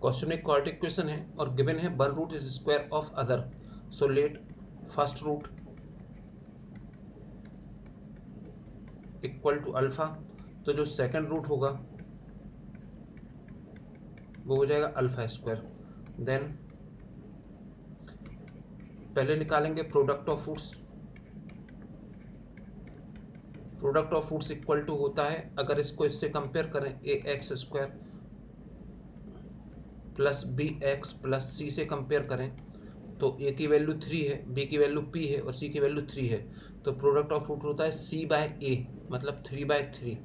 Question में quadratic equation है और गिवन है one root is square of other, so let first root equal to alpha, तो जो सेकंड रूट होगा वो हो जाएगा अल्फा स्क्वायर। देन पहले निकालेंगे product of roots. Product of roots equal to होता है, अगर इसको इससे कंपेयर करें, a x square plus b x plus c से कंपेयर करें तो ए की वैल्यू 3 है, बी की वैल्यू p है और सी की वैल्यू 3 है, तो प्रोडक्ट ऑफ रूट होता है c बाय ए, मतलब 3/3।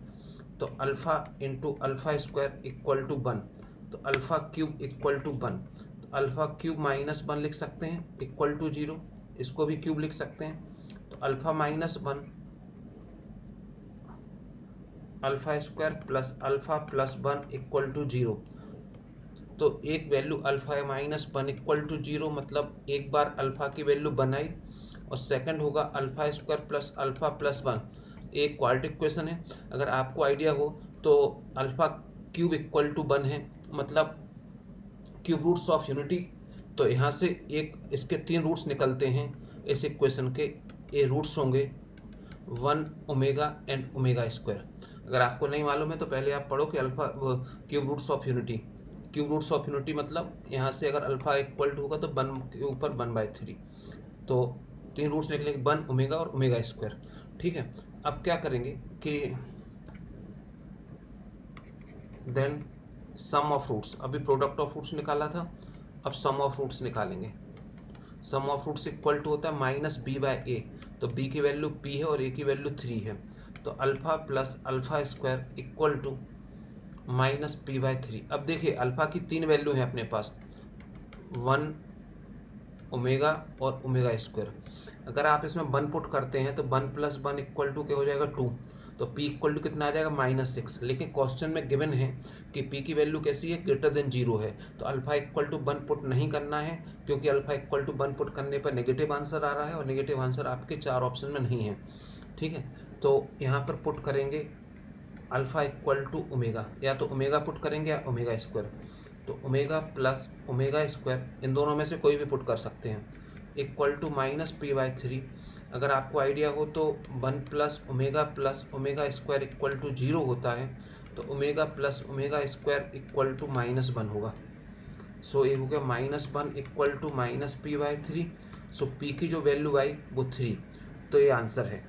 तो alpha into alpha square equal to 1, तो अल्फ़ा क्यूब इक्वल टू 1, तो अल्फ़ा क्यूब -1 लिख सकते हैं इक्वल टू 0, इसको भी क्यूब लिख सकते हैं, तो alpha -1 alpha square plus alpha plus 1 equal to 0। तो एक वैल्यू अल्फ़ा -1 इक्वल टू 0, मतलब एक बार अल्फ़ा की वैल्यू 1 आई, और सेकंड होगा alpha square plus alpha plus 1। एक क्वाड्रेटिक इक्वेशन है, अगर आपको आइडिया हो तो अल्फ़ा क्यूब इक्वल टू 1 है, मतलब क्यूब रूट्स ऑफ यूनिटी। तो यहाँ से एक इसके 3 रूट्स निकलते हैं इस इक्वेशन के, ए रूट्स होंगे 1 ओमेगा एंड ओमेगा स्क्वायर। अगर आपको नहीं मालूम है तो पहले आप पढ़ो कि alpha cube roots of unity, cube roots of unity मतलब यहाँ से अगर अल्फ़ा इक्वल टू होगा तो 1 के ऊपर 1/3, तो 3 रूट्स निकलेंगे 1 ओमेगा और ओमेगा स्क्वायर। ठीक है, अब क्या करेंगे कि देन सम ऑफ रूट्स, अभी प्रोडक्ट ऑफ रूट्स निकाला था, अब सम ऑफ रूट्स निकालेंगे। सम ऑफ रूट्स इक्वल टू होता है -b/a, तो b की वैल्यू p है और a की वैल्यू 3 है, तो alpha plus alpha square equal to -p/3। अब देखिए अल्फ़ा की 3 वैल्यू है अपने पास, 1 ओमेगा और ओमेगा स्क्वायर। अगर आप इसमें 1 पुट करते हैं तो 1 + 1 इक्वल टू क्या हो जाएगा 2, तो p इक्वल टू कितना आ जाएगा -6। लेकिन क्वेश्चन में गिवन है कि p की वैल्यू कैसी है, ग्रेटर देन 0 है, तो अल्फ़ा इक्वल टू 1 पुट नहीं करना है, क्योंकि अल्फ़ा इक्वल टू 1 पुट करने पर नेगेटिव आंसर आ रहा है और नेगेटिव आंसर आपके 4 ऑप्शन में नहीं है। ठीक है, तो यहाँ पर पुट करेंगे अल्फ़ा इक्वल टू ओमेगा, या तो ओमेगा पुट करेंगे या ओमेगा स्क्वायर, तो ओमेगा प्लस ओमेगा स्क्वायर इन दोनों में से कोई भी पुट कर सकते हैं, इक्वल टू -p/3। अगर आपको आइडिया हो तो 1 plus omega square equal to 0 होता है, तो omega plus omega square equal to -1 होगा। सो ये हो गया -1 equal to -p/3। So p की जो वैल्यू आई वो 3, तो ये आंसर है।